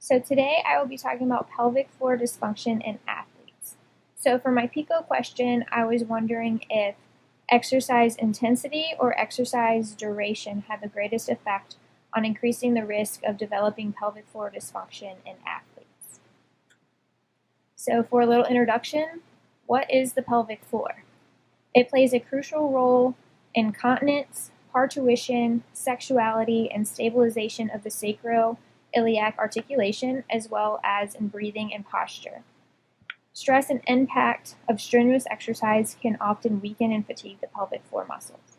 So today I will be talking about pelvic floor dysfunction in athletes. So for my PICO question, I was wondering if exercise intensity or exercise duration had the greatest effect on increasing the risk of developing pelvic floor dysfunction in athletes. So for a little introduction, what is the pelvic floor? It plays a crucial role in continence, parturition, sexuality, and stabilization of the sacroiliac articulation, as well as in breathing and posture. Stress and impact of strenuous exercise can often weaken and fatigue the pelvic floor muscles.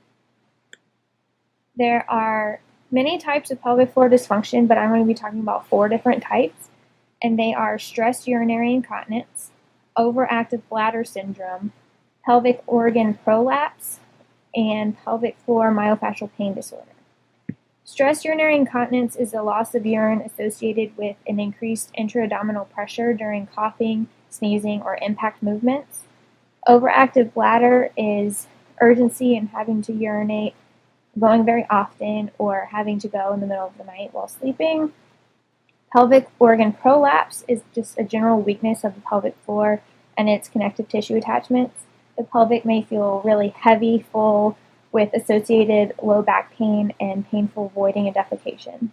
There are many types of pelvic floor dysfunction, but I'm going to be talking about 4 different types, and they are stress urinary incontinence, overactive bladder syndrome, pelvic organ prolapse, and pelvic floor myofascial pain disorder. Stress urinary incontinence is the loss of urine associated with an increased intra-abdominal pressure during coughing, sneezing, or impact movements. Overactive bladder is urgency in having to urinate, going very often, or having to go in the middle of the night while sleeping. Pelvic organ prolapse is just a general weakness of the pelvic floor and its connective tissue attachments. The pelvic may feel really heavy, full, with associated low back pain and painful voiding and defecation.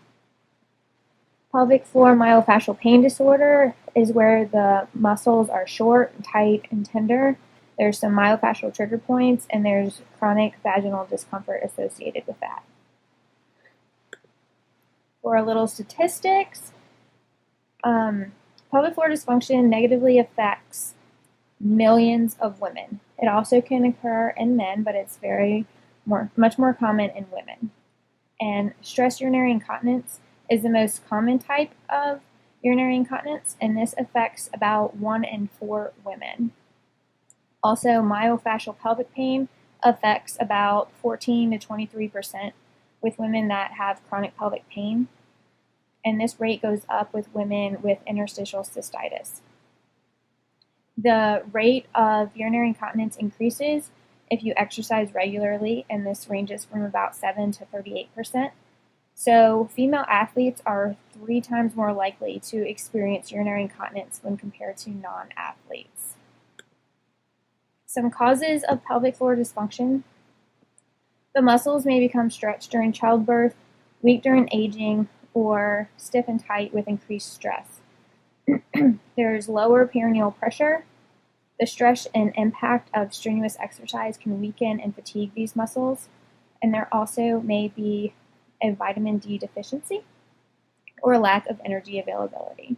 Pelvic floor myofascial pain disorder is where the muscles are short, tight, and tender. There's some myofascial trigger points, and there's chronic vaginal discomfort associated with that. For a little statistics, pelvic floor dysfunction negatively affects millions of women. It also can occur in men, but it's much more common in women. And stress urinary incontinence is the most common type of urinary incontinence, and this affects about 1 in 4 women. Also, myofascial pelvic pain affects about 14 to 23% with women that have chronic pelvic pain, and this rate goes up with women with interstitial cystitis. The rate of urinary incontinence increases if you exercise regularly, and this ranges from about 7 to 38%. So female athletes are 3 times more likely to experience urinary incontinence when compared to non-athletes. Some causes of pelvic floor dysfunction. The muscles may become stretched during childbirth, weak during aging, or stiff and tight with increased stress. There's lower perineal pressure. The stress and impact of strenuous exercise can weaken and fatigue these muscles, and there also may be a vitamin D deficiency or lack of energy availability.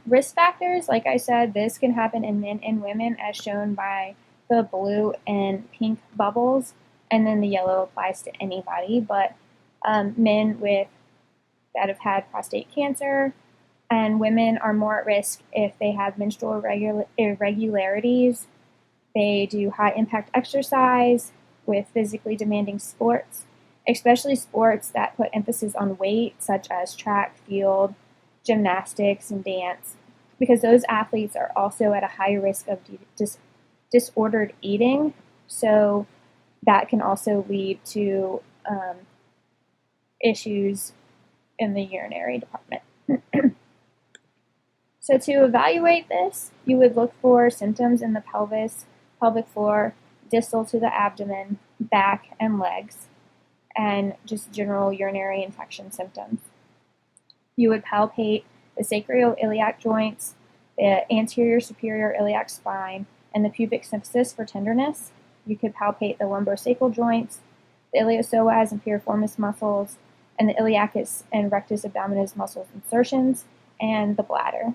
Risk factors, like I said, this can happen in men and women as shown by the blue and pink bubbles, and then the yellow applies to anybody, but men that have had prostate cancer and women are more at risk if they have menstrual irregularities, they do high impact exercise with physically demanding sports, especially sports that put emphasis on weight, such as track, field, gymnastics, and dance, because those athletes are also at a high risk of disordered eating, so that can also lead to issues in the urinary department. So to evaluate this, you would look for symptoms in the pelvis, pelvic floor, distal to the abdomen, back, and legs, and just general urinary infection symptoms. You would palpate the sacroiliac joints, the anterior superior iliac spine, and the pubic symphysis for tenderness. You could palpate the lumbosacral joints, the iliopsoas and piriformis muscles, and the iliacus and rectus abdominis muscles insertions, and the bladder.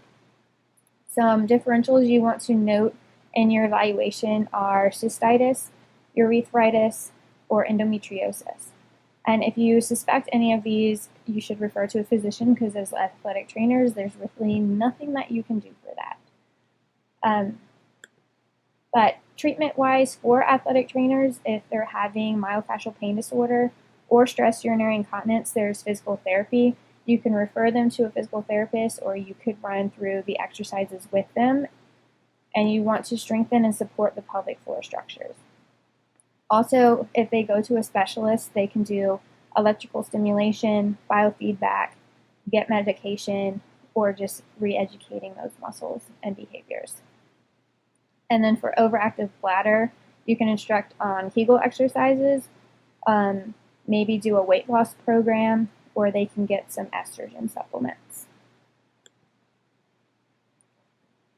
Some differentials you want to note in your evaluation are cystitis, urethritis, or endometriosis. And if you suspect any of these, you should refer to a physician, because as athletic trainers, there's really nothing that you can do for that. But treatment-wise for athletic trainers, if they're having myofascial pain disorder or stress urinary incontinence, there's physical therapy. You can refer them to a physical therapist, or you could run through the exercises with them, and you want to strengthen and support the pelvic floor structures. Also, if they go to a specialist, they can do electrical stimulation, biofeedback, get medication, or just re-educating those muscles and behaviors. And then for overactive bladder, you can instruct on Kegel exercises, maybe do a weight loss program, or they can get some estrogen supplements.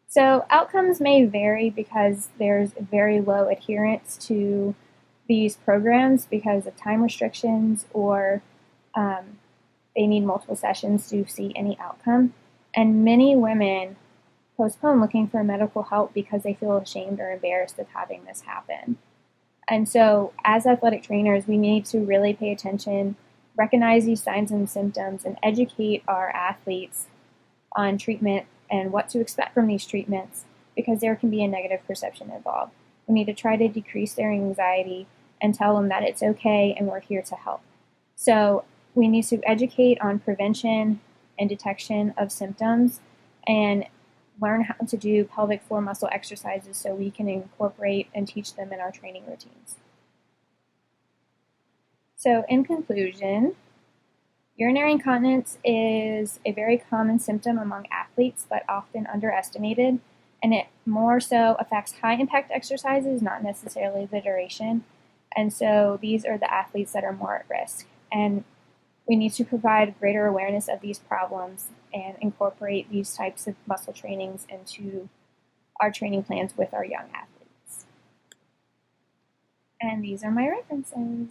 So outcomes may vary because there's very low adherence to these programs because of time restrictions, or they need multiple sessions to see any outcome. And many women postpone looking for medical help because they feel ashamed or embarrassed of having this happen. And so as athletic trainers, we need to really pay attention, recognize these signs and symptoms, and educate our athletes on treatment and what to expect from these treatments, because there can be a negative perception involved. We need to try to decrease their anxiety and tell them that it's okay and we're here to help. So we need to educate on prevention and detection of symptoms and learn how to do pelvic floor muscle exercises so we can incorporate and teach them in our training routines. So in conclusion, urinary incontinence is a very common symptom among athletes, but often underestimated, and it more so affects high-impact exercises, not necessarily the duration. And so these are the athletes that are more at risk. And we need to provide greater awareness of these problems and incorporate these types of muscle trainings into our training plans with our young athletes. And these are my references.